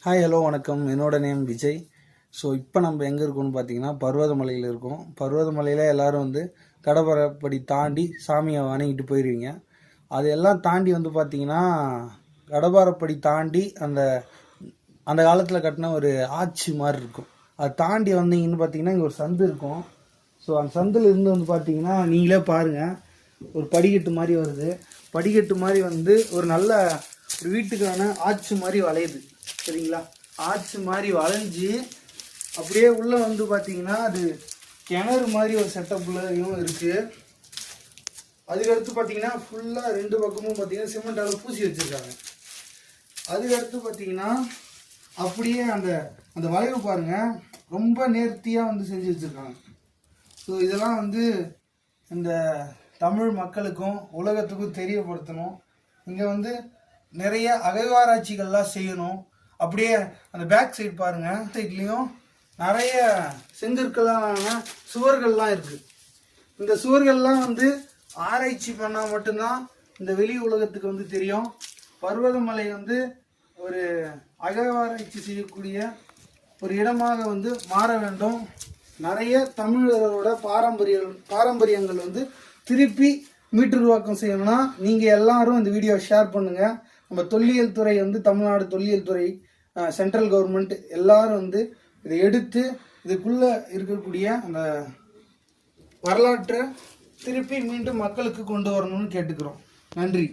Hi hello வணக்கம். என்னோட name Vijay. So இப்போ நம்ம எங்கே இருக்கோம்னு பார்த்தீங்கன்னா பர்வதமலையில் இருக்கோம். பர்வதமலையில் எல்லோரும் வந்து கடற்பரப்படி தாண்டி சாமியை வணங்கிட்டு போயிடுவீங்க. அது எல்லாம் தாண்டி வந்து பார்த்தீங்கன்னா கடற்பரப்படி தாண்டி அந்த அந்த காலத்தில் கட்டின ஒரு ஆட்சி மாதிரி இருக்கும். அதை தாண்டி வந்தீங்கன்னு பார்த்தீங்கன்னா இங்கே ஒரு சந்து இருக்கும். ஸோ அந்த சந்தில் இருந்து வந்து பார்த்தீங்கன்னா நீங்களே பாருங்கள், ஒரு படிக்கட்டு மாதிரி வருது. படிக்கட்டு மாதிரி வந்து ஒரு நல்ல ஒரு வீட்டுக்கான ஆட்சி மாதிரி வளையுது. சரிங்களா? ஆச்சு மாதிரி வளைஞ்சி அப்படியே உள்ளே வந்து பார்த்தீங்கன்னா அது கிணறு மாதிரி ஒரு செட்டப்லையும் இருக்குது. அதுக்கடுத்து பார்த்தீங்கன்னா ஃபுல்லாக ரெண்டு பக்கமும் பார்த்தீங்கன்னா சிமெண்டால் பூசி வச்சுருக்காங்க. அதுக்கடுத்து பார்த்தீங்கன்னா அப்படியே அந்த அந்த வளைவு பாருங்கள், ரொம்ப நேர்த்தியாக வந்து செஞ்சு வச்சுருக்காங்க. ஸோ இதெல்லாம் வந்து இந்த தமிழ் மக்களுக்கும் உலகத்துக்கும் தெரியப்படுத்தணும். இங்கே வந்து நிறைய அகழ்வாராய்ச்சிகள்லாம் செய்யணும். அப்படியே அந்த பேக் சைடு பாருங்க, சைட்லேயும் நிறைய செங்கற்களான சுவர்கள்லாம் இருக்குது. இந்த சுவர்கள்லாம் வந்து ஆராய்ச்சி பண்ணால் மட்டும்தான் இந்த வெளி உலகத்துக்கு வந்து தெரியும். பர்வதமலை வந்து ஒரு அகழ்வாராய்ச்சி செய்யக்கூடிய ஒரு இடமாக வந்து மாற வேண்டும். நிறைய தமிழரோட பாரம்பரியங்கள் வந்து திருப்பி மீட்டுருவாக்கம் செய்யணும்னா நீங்கள் எல்லாரும் இந்த வீடியோவை ஷேர் பண்ணுங்கள். நம்ம தொல்லியல் துறை வந்து தமிழ்நாடு தொல்லியல் துறை, சென்ட்ரல் கவர்மெண்ட் எல்லாரும் வந்து இதை எடுத்து இதுக்குள்ளே இருக்கக்கூடிய அந்த வரலாற்றை திருப்பி மீண்டும் மக்களுக்கு கொண்டு வரணும்னு கேட்டுக்கிறோம். நன்றி.